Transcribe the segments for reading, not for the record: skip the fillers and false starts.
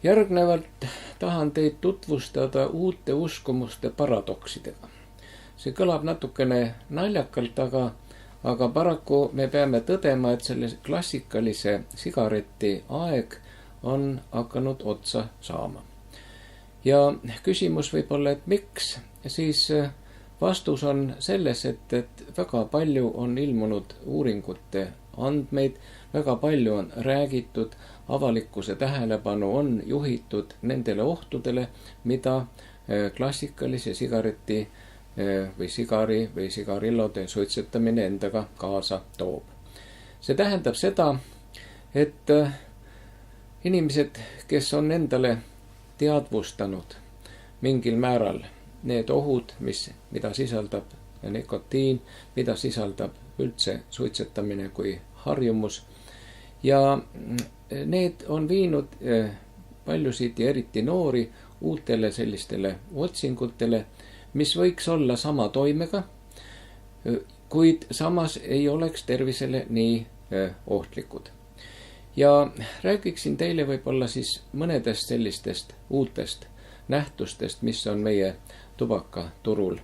Järgnevalt tahan teid tutvustada uute uskumuste paradoksidega. See kõlab natukene naljakalt, aga paraku me peame tõdema, et selle klassikalise sigareti aeg on hakanud otsa saama. Ja küsimus võib olla, et miks? Siis vastus on selles, et väga palju on ilmunud uuringute andmeid, väga palju on räägitud, avalikkuse tähelepanu on juhitud nendele ohtudele, mida klassikalise sigareti või sigari või sigarillode suitsetamine endaga kaasa toob. See tähendab seda, et inimesed, kes on endale teadvustanud mingil määral need ohud, mida sisaldab nikotiin, mida sisaldab üldse suitsetamine kui harjumus, ja need on viinud paljusid ja eriti noori uutele sellistele otsingutele, mis võiks olla sama toimega, kuid samas ei oleks tervisele nii ohtlikud. Ja räägiksin teile võib-olla siis mõnedest sellistest uutest nähtustest, mis on meie tubakaturul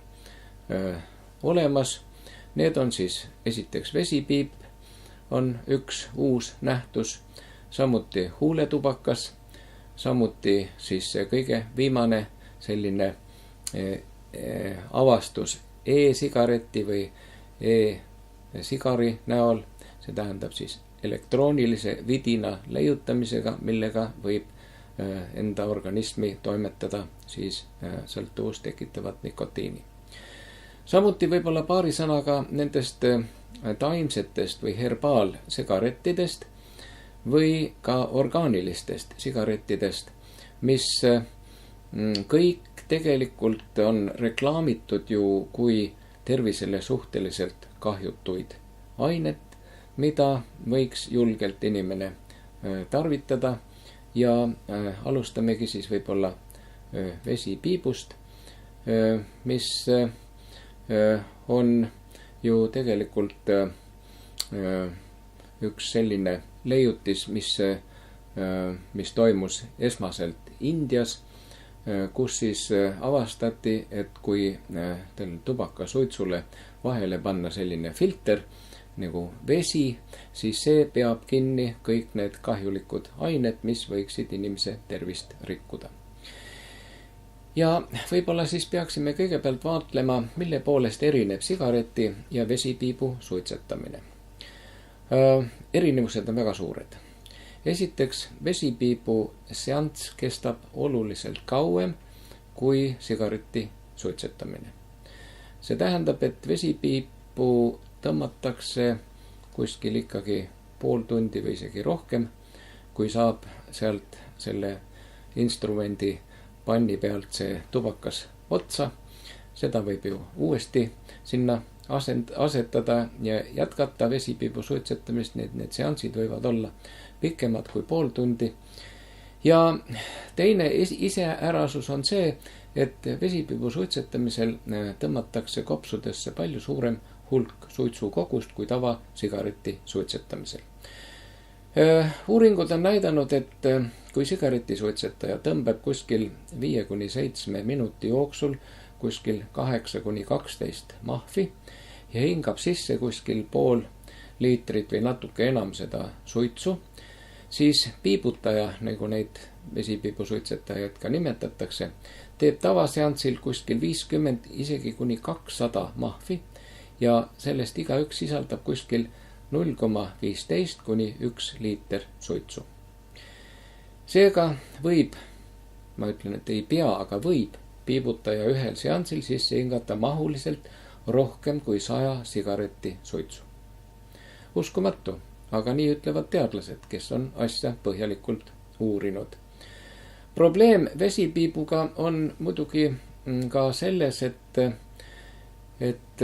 olemas. Need on siis esiteks vesipiip, on üks uus nähtus, samuti huuletubakas, samuti siis kõige viimane selline avastus e-sigareti või e-sigari näol, see tähendab siis elektroonilise vidina leiutamisega, millega võib enda organismi toimetada siis sõltuvust tekitavat nikotiini. Samuti võib-olla paari sõnaga nendest taimsetest või herbaalsigarettidest või ka orgaanilistest sigarettidest, mis kõik tegelikult on reklaamitud ju kui tervisele suhteliselt kahjutuid ainet, mida võiks julgelt inimene tarvitada, ja alustamegi siis võib-olla vesipiibust, mis on ju tegelikult üks selline leiutis, mis toimus esmaselt Indias, kus siis avastati, et kui tubakasuitsule vahele panna selline filter nagu vesi, siis see peab kinni kõik need kahjulikud ained, mis võiksid inimese tervist rikkuda. Ja võib-olla siis peaksime kõigepealt vaatlema, mille poolest erineb sigareti ja vesipiibu suitsetamine. Erinevused on väga suured. Esiteks, vesipiibu seanss kestab oluliselt kauem kui sigareti suitsetamine. See tähendab, et vesipiipu tõmmatakse kuskil ikkagi pool tundi või isegi rohkem, kui saab sealt selle instrumendi panni pealt see tubakas otsa. Seda võib ju uuesti sinna asetada ja jätkata vesipiibu suitsetamist, need seansid võivad olla pikemad kui pool tundi. Ja teine iseärasus on see, et vesipiibu suitsetamisel tõmmatakse kopsudesse palju suurem hulk suitsukogust kui tavasigareti suitsetamisel. Uuringud on näidanud, et kui sigaretisuitsetaja tõmbab kuskil 5-7 minuti jooksul kuskil 8-12 mahvi ja hingab sisse kuskil pool liitrit või natuke enam seda suitsu, siis piibutaja, nagu neid vesipiibusuitsetajaid ka nimetatakse, teeb tavaseansil kuskil 50, isegi kuni 200 mahvi ja sellest igaüks sisaldab kuskil 0,15 kuni 1 liiter suitsu. Seega võib, ma ütlen, et ei pea, aga võib piibutaja ühel seansil sisse hingata mahuliselt rohkem kui 100 sigareti suitsu. Uskumatu, aga nii ütlevad teadlased, kes on asja põhjalikult uurinud. Probleem vesipiibuga on muidugi ka selles, et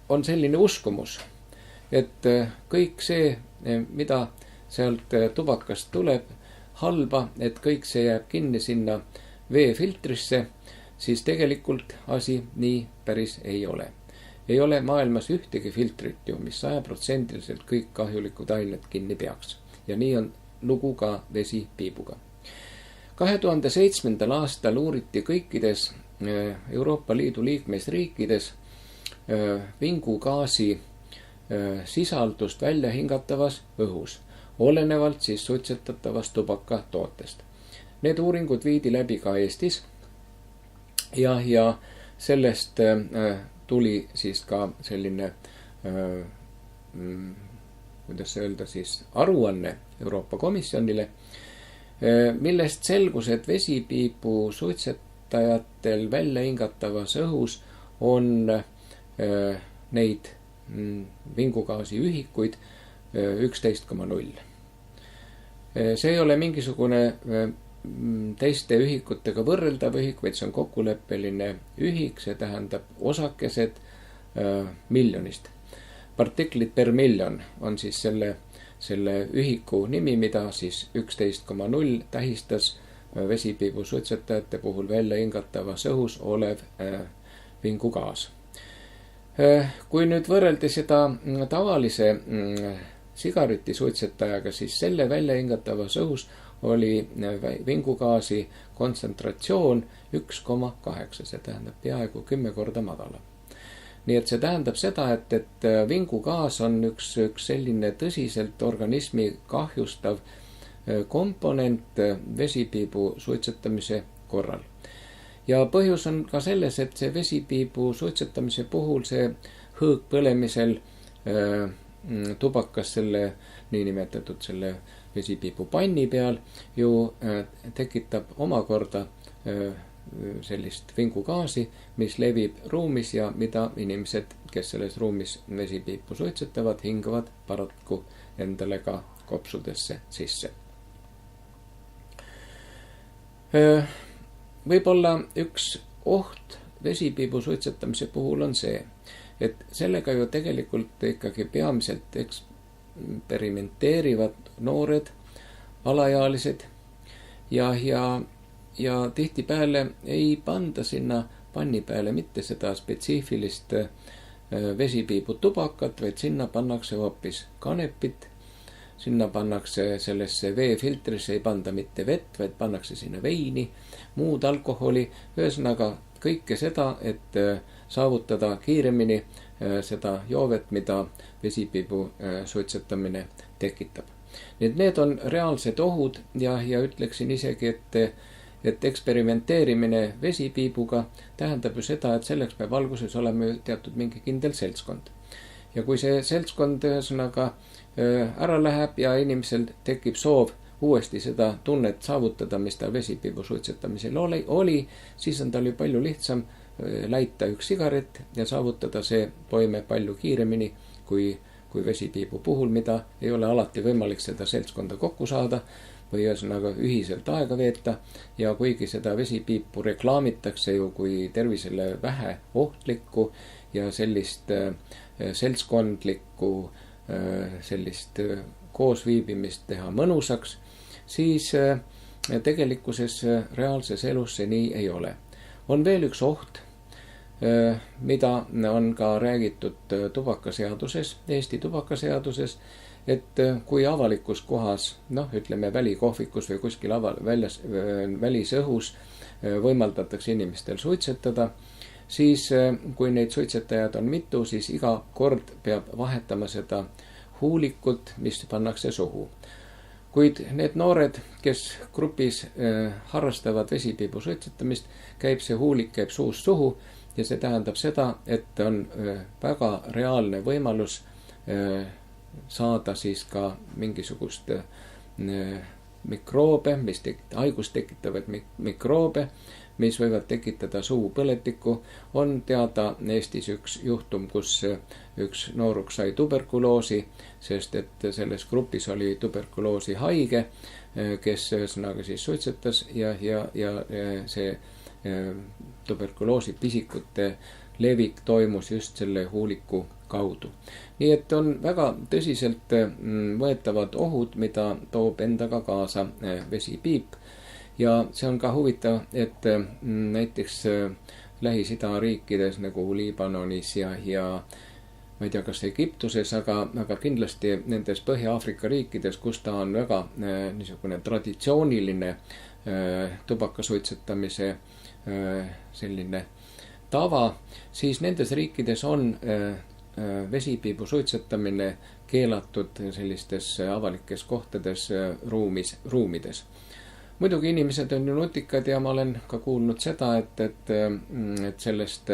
on selline uskumus, et kõik see, mida sealt tubakast tuleb halba, et kõik see jääb kinni sinna veefiltrisse, siis tegelikult asi nii päris ei ole. Ei ole maailmas ühtegi filtrit ju, mis 100% kõik kahjulikud ained kinni peaks. Ja nii on lugu ka vesipiibuga. 2007. aastal uuriti kõikides Euroopa Liidu liikmesriikides vingugaasi sisaldust välja hingatavas õhus, olenevalt siis suitsetatavast tubakatootest. Need uuringud viidi läbi ka Eestis ja sellest tuli siis ka selline, kuidas öelda siis, aruanne Euroopa Komisjonile, millest selgus, et vesipiibu suitsetajatel välja hingatavas õhus on neid vingugaasi ühikuid 11,0. See ei ole mingisugune teiste ühikutega võrreldav ühik, vaid see on kokkuleppeline ühik, see tähendab osakesed miljonist. Partiklid per miljon on siis selle ühiku nimi, mida siis 11,0 tähistas vesipiibu suitsetajate puhul välja hingatavas õhus olev vingugaas. Kui nüüd võrreldi seda tavalise sigareti suitsetajaga, siis selle välja hingatavas õhus oli vingugaasi kontsentratsioon 1,8, see tähendab peaaegu 10 korda madalam. Nii et see tähendab seda, et vingugaas on üks selline tõsiselt organismi kahjustav komponent vesipiibu suitsetamise korral. Ja põhjus on ka selles, et see vesipiibu suitsetamise puhul see hõõg põlemisel tubakas selle niinimetatud selle vesipiibu panni peal ju tekitab omakorda sellist vingugaasi, mis levib ruumis ja mida inimesed, kes selles ruumis vesipiipu suitsetavad, hingavad paraku endale ka kopsudesse sisse. Võib-olla üks oht vesipiibu suitsetamise puhul on see, et sellega ju tegelikult ikkagi peamiselt eksperimenteerivad noored, alaealised ja tihtipeale ei panda sinna panni peale mitte seda spetsiifilist vesipiibu tubakat, vaid sinna pannakse hoopis kanepit, sinna pannakse sellesse veefiltrisse, ei panda mitte vett, vaid pannakse sinna veini, muud alkoholi, ühesõnaga kõike seda, et saavutada kiiremini seda joovet, mida vesipiibu suitsetamine tekitab. Nii et need on reaalsed ohud ja ütleksin isegi, et eksperimenteerimine vesipiibuga tähendab ju seda, et selleks peab alguses olema teatud mingi kindel seltskond. Ja kui see seltskond ühesõnaga ära läheb ja inimesel tekib soov uuesti seda tunnet saavutada, mis ta vesipiibu suitsetamisel oli, siis on tal ju palju lihtsam läita üks sigaret ja saavutada see toime palju kiiremini kui vesipiibu puhul, mida ei ole alati võimalik seda seltskonda kokku saada või ühesõnaga ühiselt aega veeta. Ja kuigi seda vesipiipu reklaamitakse ju kui tervisele vähe ohtlikku ja sellist seltskondlikku sellist koosviibimist teha mõnusaks, siis tegelikkuses reaalses elus see nii ei ole. On veel üks oht, mida on ka räägitud tubakaseaduses, Eesti tubakaseaduses, et kui avalikus kohas, ütleme välikohvikus või kuskil välisõhus võimaldatakse inimestel suitsetada, siis kui neid suitsetajad on mitu, siis iga kord peab vahetama seda huulikut, mis pannakse suhu. Kuid need noored, kes grupis harrastavad vesipiibu suitsetamist, see huulik käib suust suhu ja see tähendab seda, et on väga reaalne võimalus saada siis ka mingisugust mikroobe, haigust tekitavad mikroobe, mis võivad tekitada suupõletikku. On teada Eestis üks juhtum, kus üks nooruk sai tuberkuloosi, sest et selles grupis oli tuberkuloosi haige, kes ühesõnaga siis suitsetas ja see tuberkuloosi pisikute levik toimus just selle huuliku kaudu. Nii et on väga tõsiselt võetavad ohud, mida toob endaga kaasa vesipiip. Ja see on ka huvitav, et näiteks Lähis-Ida riikides nagu Liibanonis ja ma ei tea, kas Egiptuses, aga kindlasti nendes Põhja-Aafrika riikides, kus ta on väga niisugune traditsiooniline tubakasuitsetamise selline tava, siis nendes riikides on vesipiibu suitsetamine keelatud sellistes avalikes kohtades ruumides. Muidugi inimesed on ju nutikad ja ma olen ka kuulnud seda, et sellest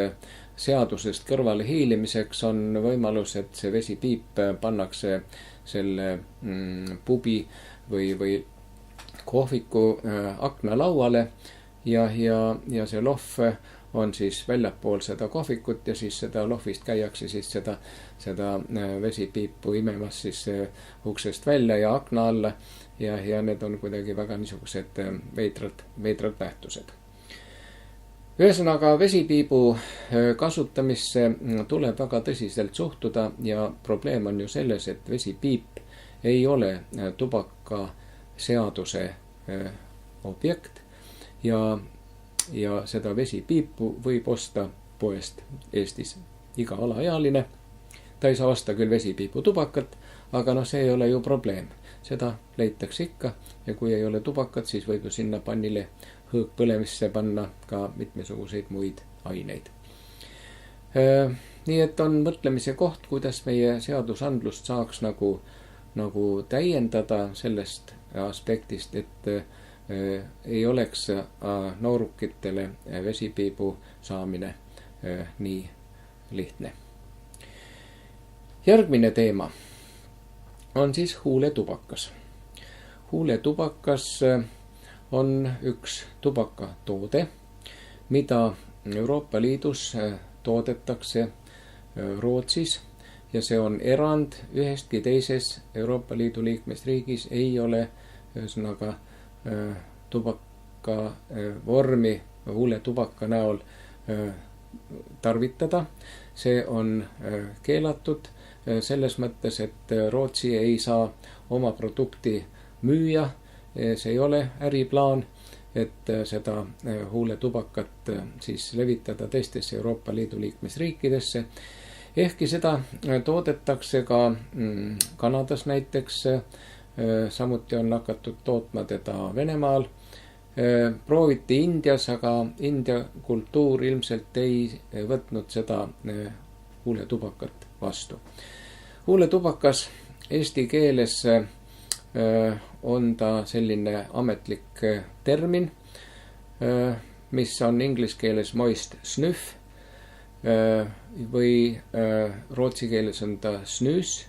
seadusest kõrvale hiilimiseks on võimalus, et see vesipiip pannakse selle pubi või kohviku aknalauale ja see lohv on siis väljapool seda kohvikut ja siis seda lohvist käiakse siis seda vesipiipu imemas siis uksest välja ja akna alla ja need on kuidagi väga niisugused veidrad nähtused. Ühesõnaga, vesipiibu kasutamisse tuleb väga tõsiselt suhtuda ja probleem on ju selles, et vesipiip ei ole tubakaseaduse objekt ja seda vesipiipu võib osta poest Eestis iga alaealine. Ta ei saa osta küll vesipiipu tubakat, aga see ei ole ju probleem. Seda leitakse ikka ja kui ei ole tubakat, siis võib ju sinna pannile hõõgpõlemisse panna ka mitmesuguseid muid aineid. Nii et on mõtlemise koht, kuidas meie seadusandlust saaks nagu täiendada sellest aspektist, et ei oleks noorukitele vesipiibu saamine nii lihtne. Järgmine teema on siis huuletubakas. Huuletubakas on üks tubakatoode, mida Euroopa Liidus toodetakse Rootsis ja see on erand. Ühestki teises Euroopa Liidu liikmesriigis ei ole ühesõnaga tubaka vormi huuletubaka näol tarvitada. See on keelatud selles mõttes, et Rootsi ei saa oma produkti müüa. See ei ole äriplaan, et seda huuletubakat siis levitada teistesse Euroopa Liidu liikmesriikidesse. Ehkki seda toodetakse ka Kanadas näiteks, samuti on hakatud tootma teda Venemaal. Prooviti Indias, aga India kultuur ilmselt ei võtnud seda huuletubakat vastu. Huuletubakas eesti keeles on ta selline ametlik termin, mis on inglise keeles moist snuff või rootsi keeles on ta snus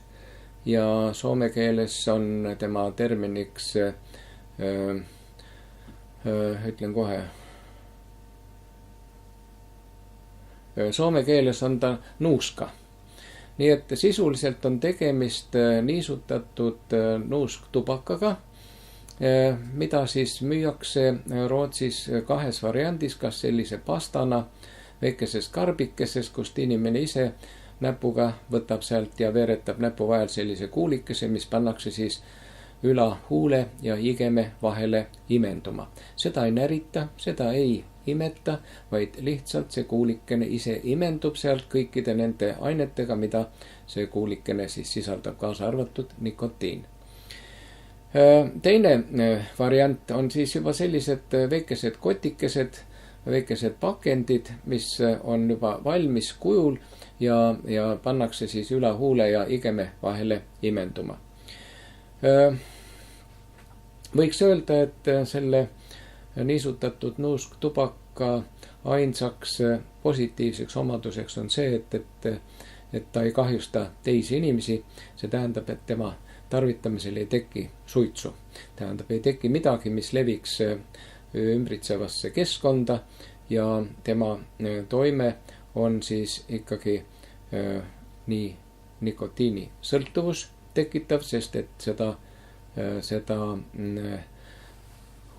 ja soome keeles on tema terminiks, ütlen kohe, soome keeles on ta nuuska. Nii et sisuliselt on tegemist niisutatud nuusktubakaga, mida siis müüakse Rootsis kahes variandis, kas sellise pastana väikeses karbikeses, kust inimene ise näpuga võtab sealt ja veeretab näpu vahel sellise kuulikese, mis pannakse siis üla huule ja igeme vahele imenduma. Seda ei närita, seda ei imeta, vaid lihtsalt see kuulikene ise imendub sealt kõikide nende ainetega, mida see kuulikene siis sisaldab, kaasa arvatud nikotiin. Teine variant on siis juba sellised väikesed kotikesed, väikesed pakendid, mis on juba valmis kujul ja pannakse siis üla huule ja igeme vahele imenduma. Võiks öelda, et selle niisutatud nuusktubaka ainsaks positiivseks omaduseks on see, et ta ei kahjusta teisi inimesi. See tähendab, et tema tarvitamisel ei teki suitsu. Tähendab, ei teki midagi, mis leviks ümbritsevasse keskkonda ja tema toime on siis ikkagi nii nikotiini sõltuvus tekitav, sest et seda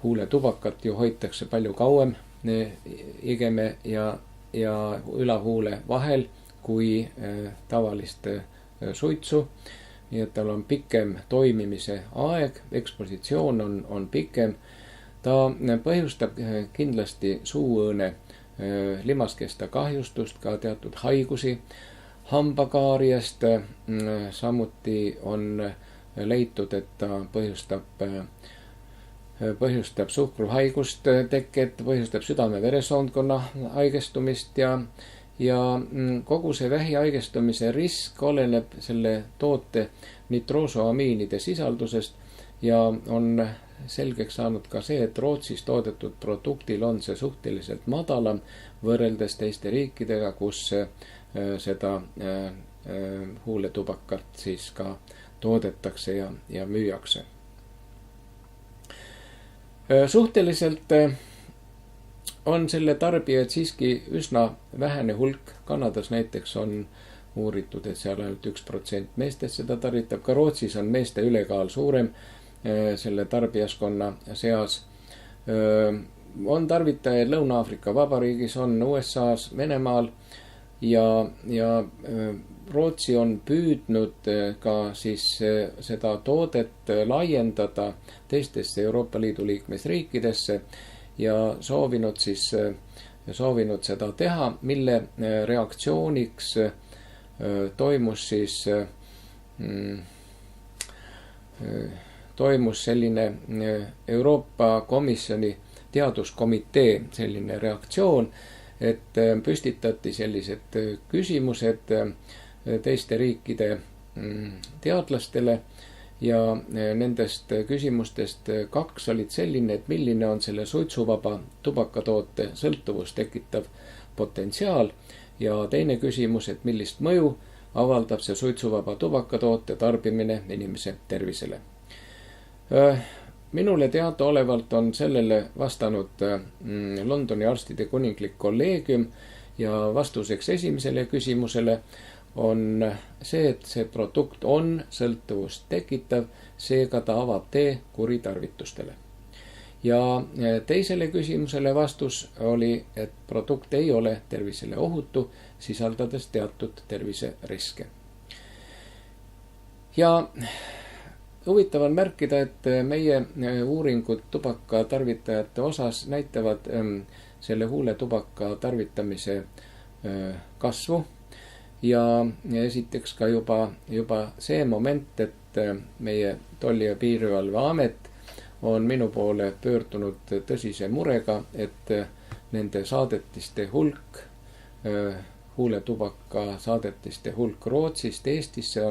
huuletubakat ju hoitakse palju kauem igeme ja ülahuule vahel kui tavalist suitsu. Nii et tal on pikem toimimise aeg, ekspositsioon on pikem. Ta põhjustab kindlasti suuõõne limaskesta kahjustust, ka teatud haigusi, hambakaariast. Samuti on leitud, et ta põhjustab suhkruhaigust teket, põhjustab südame-veresoonkonna haigestumist ja kogu see vähihaigestumise risk oleneb selle toote nitroosoamiinide sisaldusest ja on selgeks saanud ka see, et Rootsis toodetud produktil on see suhteliselt madalam võrreldes teiste riikidega, kus seda huuletubakat siis ka toodetakse ja müüakse. Suhteliselt on selle tarbijaid siiski üsna vähene hulk. Kanadas näiteks on uuritud, et seal ainult 1% meestest seda tarvitab. Ka Rootsis on meeste ülekaal suurem selle tarbijaskonna seas. On tarvitajaid Lõuna-Aafrika Vabariigis, on USA-s, Venemaal ja Rootsi on püüdnud ka siis seda toodet laiendada teistesse Euroopa Liidu liikmesriikidesse ja soovinud seda teha, mille reaktsiooniks toimus selline Euroopa Komisjoni teaduskomitee selline reaktsioon, et püstitati sellised küsimused teiste riikide teadlastele ja nendest küsimustest 2 olid selline, et milline on selle suitsuvaba tubakatoote sõltuvust tekitav potentsiaal ja teine küsimus, et millist mõju avaldab see suitsuvaba tubakatoote tarbimine inimese tervisele. Minule teadaolevalt on sellele vastanud Londoni arstide kuninglik kolleegium ja vastuseks esimesele küsimusele on see, et see produkt on sõltuvust tekitav, seega ta avab tee kuritarvitustele. Ja teisele küsimusele vastus oli, et produkt ei ole tervisele ohutu, sisaldades teatud terviseriske. Ja huvitav on märkida, et meie uuringud tubakatarvitajate osas näitavad selle huuletubaka tarvitamise kasvu ja esiteks ka juba see moment, et meie Tolli- ja Piirivalveamet on minu poole pöördunud tõsise murega, et nende saadetiste hulk, huuletubaka saadetiste hulk Rootsist Eestisse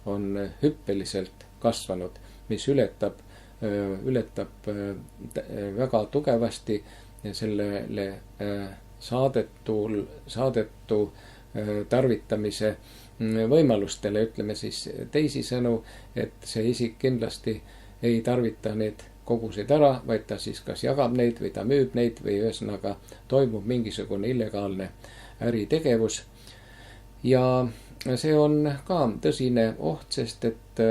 on hüppeliselt kasvanud, mis ületab väga tugevasti sellele saadetu tarvitamise võimalustele, ütleme siis teisisõnu, et see isik kindlasti ei tarvita neid koguseid ära, vaid ta siis kas jagab neid või ta müüb neid või ühesõnaga toimub mingisugune illegaalne äritegevus. Ja see on ka tõsine oht, sest et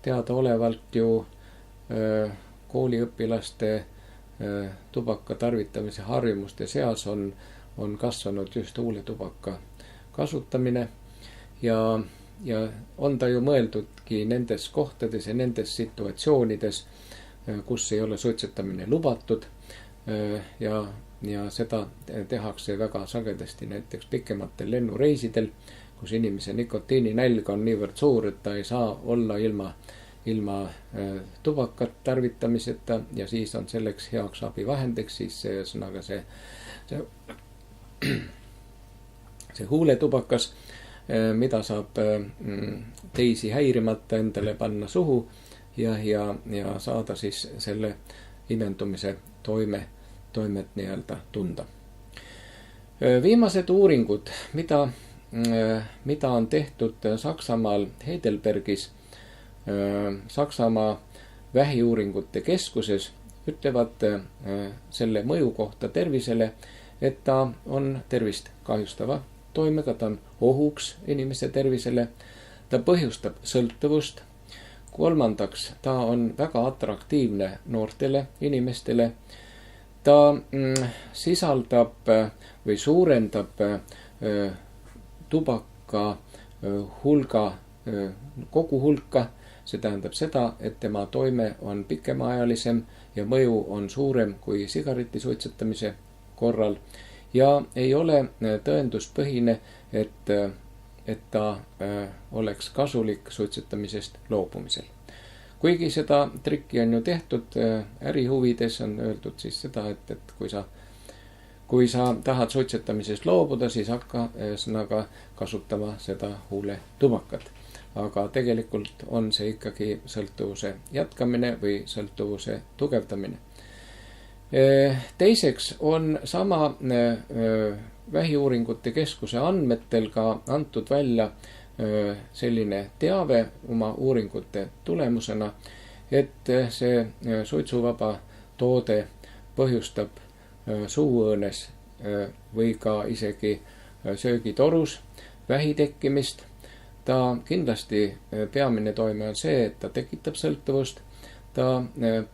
teadaolevalt ju kooliõpilaste tubaka tarvitamise harjumuste seas on kasvanud just huuletubaka kasutamine ja on ta ju mõeldudki nendes kohtades ja nendes situatsioonides, kus ei ole suitsetamine lubatud ja seda tehakse väga sagedasti näiteks pikematel lennureisidel, kus inimese nikotiininälg on niivõrd suur, et ta ei saa olla ilma tubakat tarvitamiseta ja siis on selleks heaks abivahendiks siis ühesõnaga see huuletubakas, mida saab teisi häirimata endale panna suhu ja saada siis selle imendumise toimet nii-öelda tunda. Viimased uuringud, mida on tehtud Saksamaal Heidelbergis, Saksamaa vähiuuringute keskuses, ütlevad selle mõju kohta tervisele, et ta on tervist kahjustava toimega, ta on ohuks inimese tervisele, ta põhjustab sõltuvust. Kolmandaks, ta on väga atraktiivne noortele inimestele. Ta sisaldab või suurendab tubaka hulga, kogu hulka. See tähendab seda, et tema toime on pikemaajalisem ja mõju on suurem kui sigareti suitsetamise korral. Ja ei ole tõenduspõhine, et et ta oleks kasulik suitsetamisest loobumisel. Kuigi seda trikki on ju tehtud ärihuvides, on öeldud siis seda, et kui sa tahad suitsetamisest loobuda, siis hakka ühesõnaga kasutama seda huuletubakat. Aga tegelikult on see ikkagi sõltuvuse jätkamine või sõltuvuse tugevdamine. Teiseks on sama Vähiuuringute Keskuse andmetel ka antud välja selline teave oma uuringute tulemusena, et see suitsuvaba toode põhjustab suuõõnes või ka isegi söögitorus vähi tekkimist. Ta kindlasti peamine toime on see, et ta tekitab sõltuvust, ta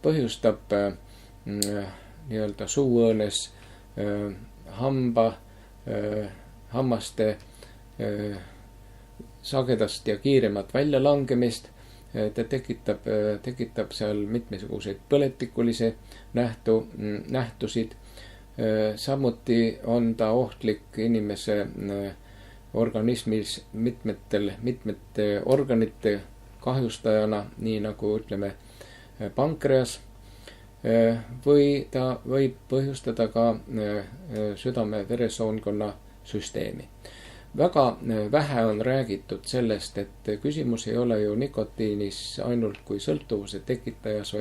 põhjustab nii-öelda suuõõnes hammaste sagedast ja kiiremat väljalangemist, ta tekitab seal mitmesuguseid põletikulisi nähtusid. Samuti on ta ohtlik inimese organismis mitmete organite kahjustajana, nii nagu ütleme pankreas, või ta võib põhjustada ka südame-veresoonkonna süsteemi. Väga vähe on räägitud sellest, et küsimus ei ole ju nikotiinis ainult kui sõltuvuse tekitajas,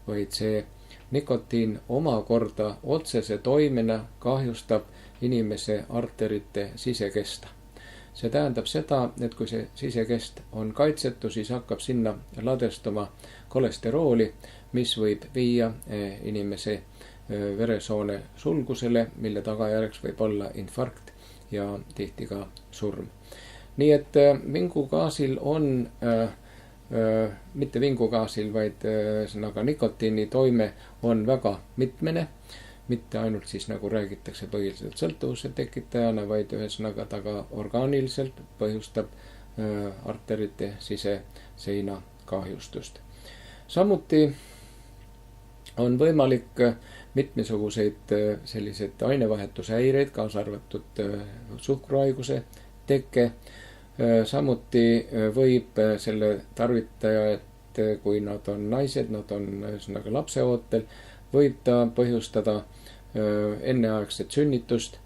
vaid see nikotiin omakorda otsese toimena kahjustab inimese arterite sisekesta. See tähendab seda, et kui see sisekest on kaitsetu, siis hakkab sinna ladestuma kolesterooli, mis võib viia inimese veresoone sulgusele, mille tagajärjeks võib olla infarkt ja tihti ka surm. Nii et vingugaasil on, mitte vingugaasil, vaid sõnaga nikotiini toime on väga mitmene, mitte ainult siis nagu räägitakse põhiliselt sõltuvuse tekitajana, vaid ühesõnaga ta ka orgaaniliselt põhjustab arterite siseseina kahjustust. Samuti on võimalik mitmesuguseid selliseid ainevahetushäireid, kaasa arvatud suhkruhaiguse tekke. Samuti võib selle tarvitaja, et kui nad on naised, nad on ühesõnaga lapseootel, võib ta põhjustada enneaegset sünnitust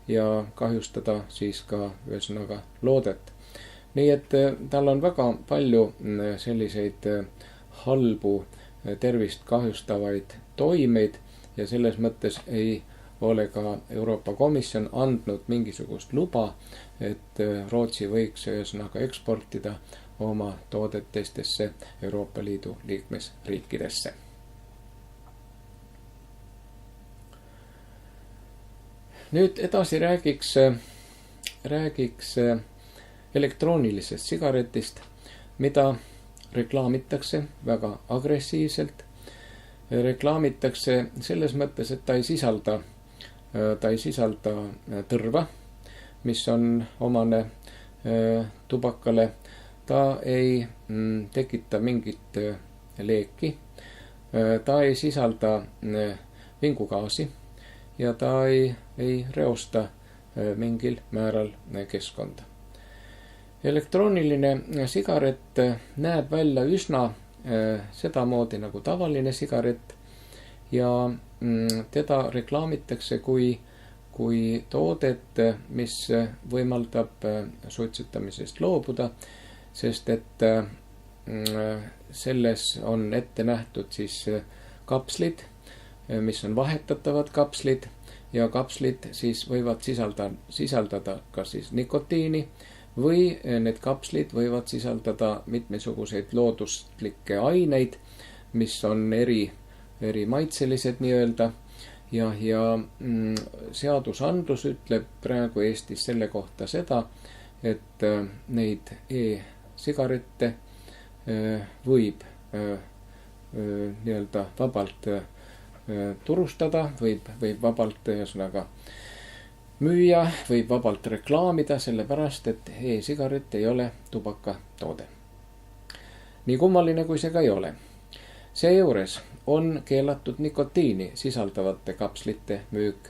ja kahjustada siis ka ühesõnaga loodet. Nii et tal on väga palju selliseid halbu tervist kahjustavaid toimeid ja selles mõttes ei ole ka Euroopa Komisjon andnud mingisugust luba, et Rootsi võiks ühesõnaga eksportida oma toodet teistesse Euroopa Liidu liikmesriikidesse. Nüüd edasi räägiks elektroonilisest sigaretist, mida reklaamitakse väga agressiivselt. Reklaamitakse selles mõttes, et ta ei sisalda tõrva, mis on omane tubakale. Ta ei tekita mingit leeki. Ta ei sisalda vingugaasi ja ta ei reosta mingil määral keskkonda. Elektrooniline sigaret näeb välja üsna sedamoodi nagu tavaline sigaret ja teda reklaamitakse kui toodet, mis võimaldab suitsetamisest loobuda, sest et selles on ette nähtud siis kapslid, mis on vahetatavad kapslid ja kapslid siis võivad sisaldada ka siis nikotiini või need kapslid võivad sisaldada mitmesuguseid looduslikke aineid, mis on eri maitselised nii-öelda ja seadusandlus ütleb praegu Eestis selle kohta seda, et neid e-sigarette võib nii-öelda vabalt turustada, võib vabalt ühesõnaga müüa, võib vabalt reklaamida, sellepärast et e-sigaret ei ole tubakatoode. Nii kummaline kui see ka ei ole. Seejuures on keelatud nikotiini sisaldavate kapslite müük,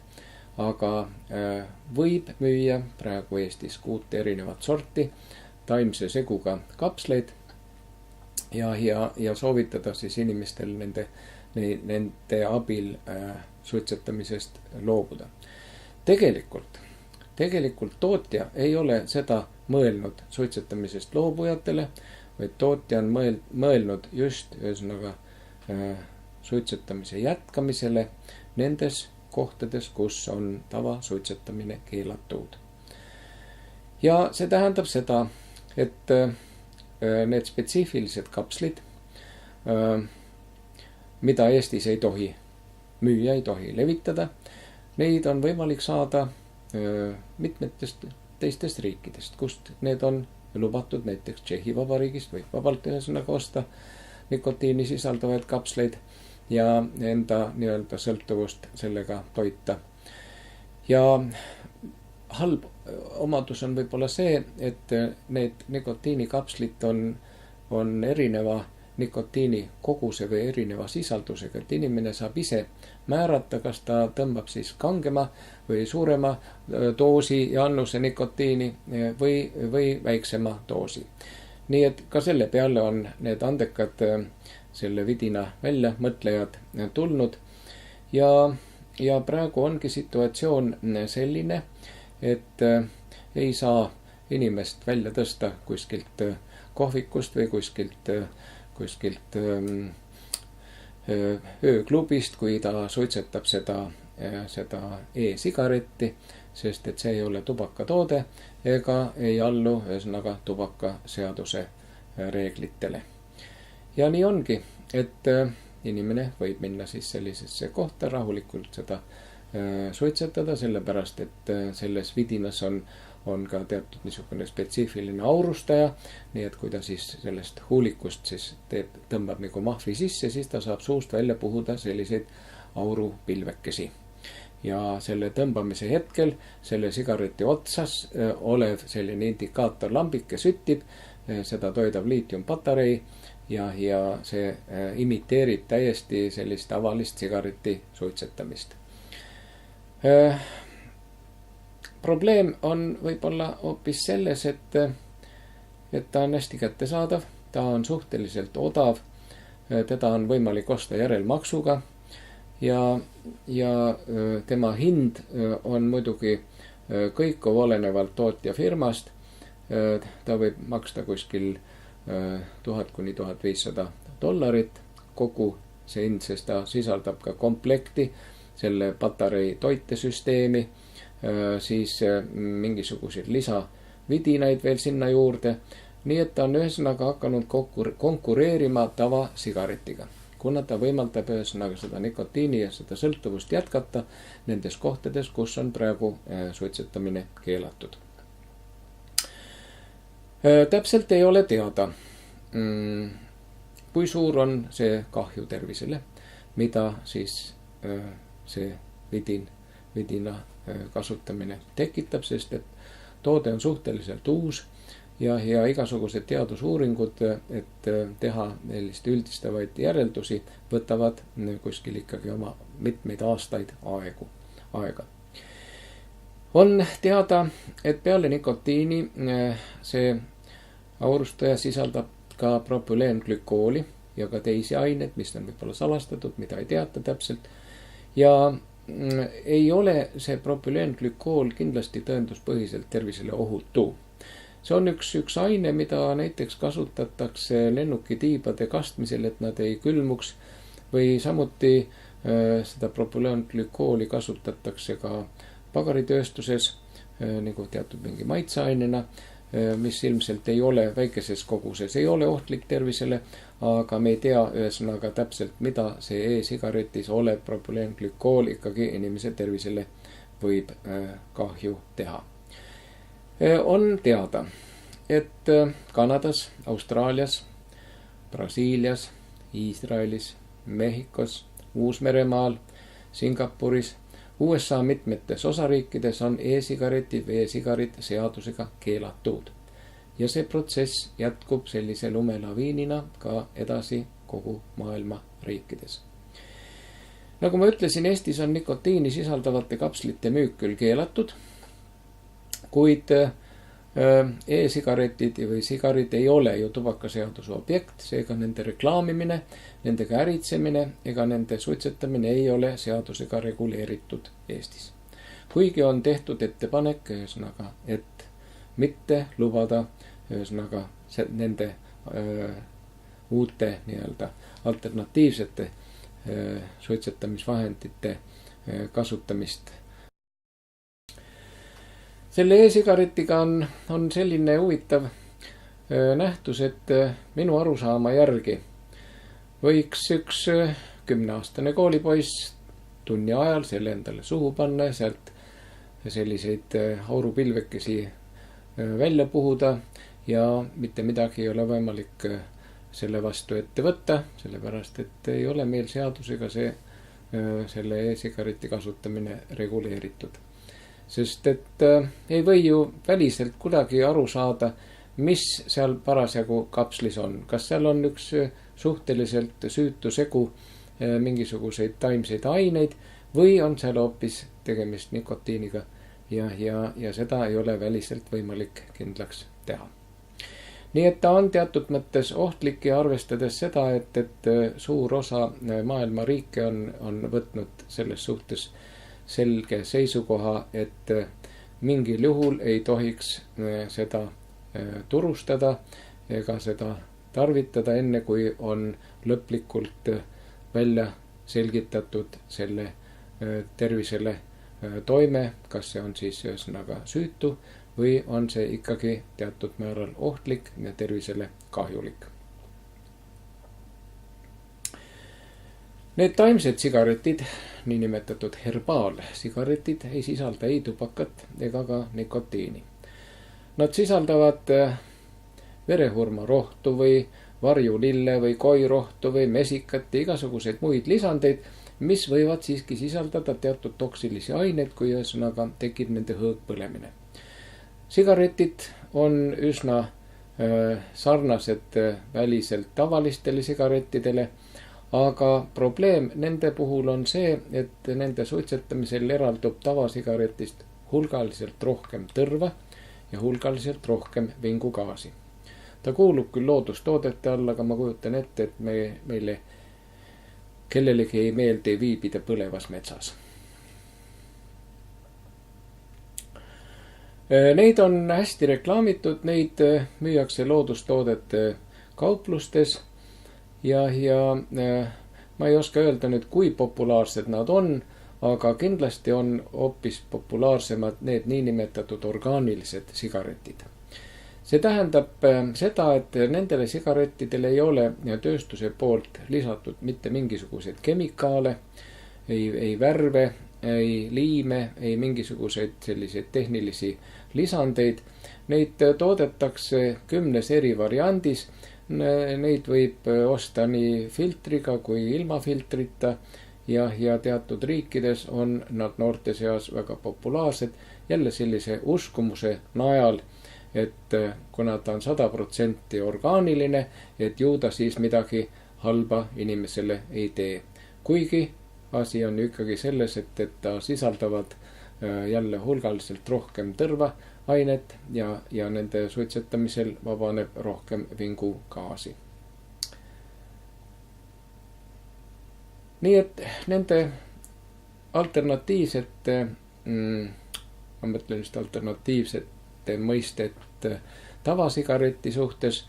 aga võib müüa praegu Eestis 6 erinevat sorti taimse seguga kapsleid ja soovitada siis inimestel nende abil suitsetamisest loobuda. Tegelikult tootja ei ole seda mõelnud suitsetamisest loobujatele, vaid tootja on mõelnud just ühesõnaga suitsetamise jätkamisele nendes kohtades, kus on tavasuitsetamine keelatud. Ja see tähendab seda, et need spetsiifilised kapslid, mida Eestis ei tohi müüa, ei tohi levitada, neid on võimalik saada mitmetest teistest riikidest, kust need on lubatud, näiteks Tšehhi Vabariigist võib vabalt ühesõnaga osta nikotiini sisaldavaid kapsleid ja enda nii-öelda sõltuvust sellega toita. Ja halb omadus on võib-olla see, et need nikotiinikapslid on erineva nikotiini koguse või erineva sisaldusega, et inimene saab ise määrata, kas ta tõmbab siis kangema või suurema doosi ja annuse nikotiini või väiksema doosi. Nii et ka selle peale on need andekad selle vidina välja mõtlejad tulnud ja praegu ongi situatsioon selline, et ei saa inimest välja tõsta kuskilt kohvikust või kuskilt ööklubist, kui ta suitsetab seda e-sigaretti, sest et see ei ole tubakatoode ega ei allu ühesõnaga tubakaseaduse reeglitele. Ja nii ongi, et inimene võib minna siis sellisesse kohta rahulikult seda suitsetada, sellepärast et selles vidinas on ka teatud niisugune spetsiifiline aurustaja, nii et kui ta siis sellest huulikust siis tõmbab nagu mahvi sisse, siis ta saab suust välja puhuda selliseid aurupilvekesi. Ja selle tõmbamise hetkel selle sigareti otsas olev selline indikaatorlambike süttib, seda toidab liitiumpatarei ja see imiteerib täiesti sellist tavalist sigareti suitsetamist. Probleem on võib-olla hoopis selles, et ta on hästi kättesaadav, ta on suhteliselt odav, teda on võimalik osta järelmaksuga ja tema hind on muidugi kõikuv olenevalt tootja firmast. Ta võib maksta kuskil $1000–1500 kogu see hind, sest ta sisaldab ka komplekti selle patarei toitesüsteemi, siis mingisuguseid lisavidinaid veel sinna juurde. Nii et ta on ühesõnaga hakanud konkureerima tavasigaretiga, kuna ta võimaldab ühesõnaga seda nikotiini ja seda sõltuvust jätkata nendes kohtades, kus on praegu suitsetamine keelatud. Täpselt ei ole teada, kui suur on see kahju tervisele, mida siis see vidina kasutamine tekitab, sest et toode on suhteliselt uus ja igasugused teadusuuringud, et teha sellist üldistavaid järeldusi, võtavad kuskil ikkagi oma mitmeid aastaid aega. On teada, et peale nikotiini see aurustaja sisaldab ka propüleenglükooli ja ka teisi aineid, mis on võib-olla salastatud, mida ei teata täpselt. Ja ei ole see propüleenglükool kindlasti tõenduspõhiselt tervisele ohutu. See on üks aine, mida näiteks kasutatakse lennukitiibade kastmisel, et nad ei külmuks, või samuti seda propüleenglükooli kasutatakse ka pagaritööstuses nagu teatud mingi maitseainena, mis ilmselt ei ole väikeses koguses, ei ole ohtlik tervisele, aga me ei tea ühesõnaga täpselt, mida see e-sigaretis olev propüleenglükool ikkagi inimese tervisele võib kahju teha. On teada, et Kanadas, Austraalias, Brasiilias, Iisraelis, Mehhikos, Uus-Meremaal, Singapuris, USA mitmetes osariikides on e-sigaretid või e-sigarid seadusega keelatud. Ja see protsess jätkub sellise lumelaviinina ka edasi kogu maailma riikides. Nagu ma ütlesin, Eestis on nikotiini sisaldavate kapslite müük küll keelatud, kuid e-sigaretid või sigarid ei ole ju tubakaseaduse objekt, seega nende reklaamimine, nendega äritsemine ega nende suitsetamine ei ole seadusega reguleeritud Eestis. Kuigi on tehtud ettepanek, ühesõnaga, et mitte lubada ühesõnaga nende uute nii-öelda alternatiivsete suitsetamisvahendite kasutamist. Selle e-sigaretiga on selline huvitav nähtus, et minu arusaama järgi võiks üks 10-aastane koolipoiss tunni ajal selle endale suhu panna ja sealt selliseid aurupilvekesi välja puhuda ja mitte midagi ei ole võimalik selle vastu ette võtta, sellepärast et ei ole meil seadusega selle e-sigareti kasutamine reguleeritud. Sest et ei või ju väliselt kuidagi aru saada, mis seal parasjagu kapslis on. Kas seal on üks suhteliselt süütu segu mingisuguseid taimseid aineid või on seal hoopis tegemist nikotiiniga ja seda ei ole väliselt võimalik kindlaks teha. Nii et ta on teatud mõttes ohtlik ja arvestades seda, et suur osa maailma riike on võtnud selles suhtes selge seisukoha, et mingil juhul ei tohiks seda turustada ega seda tarvitada enne, kui on lõplikult välja selgitatud selle tervisele toime, kas see on siis ühesõnaga süütu või on see ikkagi teatud määral ohtlik ja tervisele kahjulik. Need taimsed sigaretid, niinimetatud herbaalsigaretid, ei sisalda ei tubakat ega ka nikotiini. Nad sisaldavad verehurmarohtu või varjulille või koirohtu või mesikat ja igasuguseid muid lisandeid, mis võivad siiski sisaldada teatud toksilisi aineid, kui ühesõnaga tekib nende hõõgpõlemine. Sigaretid on üsna sarnased väliselt tavalistele sigarettidele, aga probleem nende puhul on see, et nende suitsetamisel eraldub tavasigaretist hulgaliselt rohkem tõrva ja hulgaliselt rohkem vingugaasi. Ta kuulub küll loodustoodete alla, aga ma kujutan ette, et meile kellelegi ei meeldi viibida põlevas metsas. Neid on hästi reklaamitud, neid müüakse loodustoodete kauplustes ja ma ei oska öelda nüüd, kui populaarsed nad on, aga kindlasti on hoopis populaarsemad need niinimetatud orgaanilised sigaretid. See tähendab seda, et nendele sigarettidele ei ole tööstuse poolt lisatud mitte mingisuguseid kemikaale, ei värve, ei liime, ei mingisuguseid selliseid tehnilisi lisandeid. Neid toodetakse 10 eri variandis. Neid võib osta nii filtriga kui ilma filtrita ja teatud riikides on nad noorte seas väga populaarsed jälle sellise uskumuse najal, et kuna ta on 100% orgaaniline, et ju ta siis midagi halba inimesele ei tee. Kuigi asi on ikkagi selles, et ta sisaldavad jälle hulgaliselt rohkem tõrvaainet ja nende suitsetamisel vabaneb rohkem vingugaasi. Nii et nende alternatiivsete, ma mõtlen just alternatiivsete mõistet tavasigareti suhtes,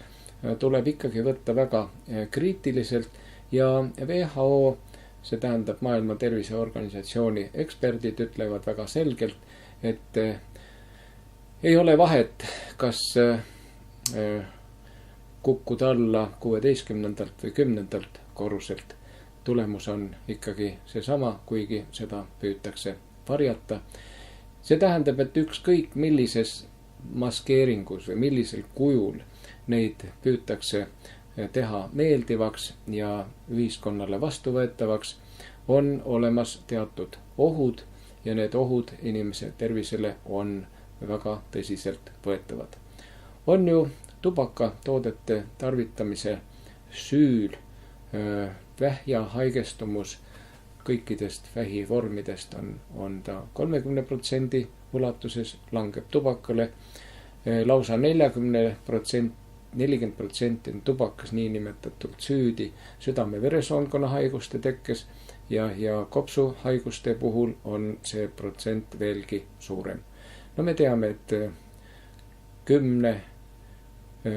tuleb ikkagi võtta väga kriitiliselt ja WHO, see tähendab Maailma Terviseorganisatsiooni eksperdid ütlevad väga selgelt, et ei ole vahet, kas kukkuda alla 16. või 10. korruselt. Tulemus on ikkagi seesama, kuigi seda püütakse varjata. See tähendab, et ükskõik millises maskeeringus või millisel kujul neid püütakse teha meeldivaks ja ühiskonnale vastuvõetavaks, on olemas teatud ohud ja need ohud inimese tervisele on väga tõsiselt võetavad. On ju tubakatoodete tarvitamise süül vähja haigestumus kõikidest vähivormidest on ta 30% ulatuses, langeb tubakale, lausa 40% on tubakas niinimetatult süüdi südame-veresoonkonna haiguste tekkes ja kopsuhaiguste puhul on see protsent veelgi suurem. No me teame, et 10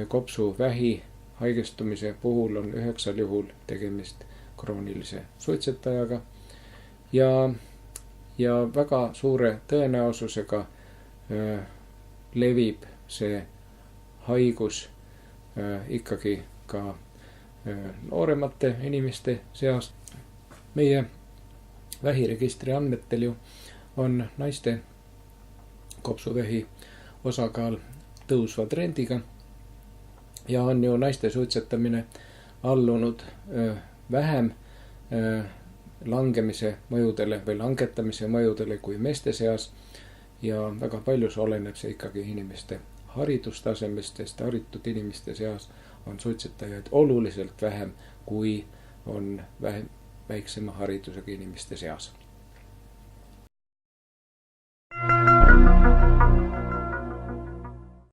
kopsuvähi haigestumise puhul on 9 juhul tegemist kroonilise suitsetajaga ja väga suure tõenäosusega levib see haigus ikkagi ka nooremate inimeste seas. Meie vähiregistri andmetel ju on naiste kopsuvähi osakaal tõusva trendiga ja on ju naiste suitsetamine allunud vähem langemise mõjudele või langetamise mõjudele kui meeste seas ja väga paljus oleneb see ikkagi inimeste haridustasemest, sest haritud inimeste seas on suitsetajaid oluliselt vähem kui on väiksema haridusega inimeste seas.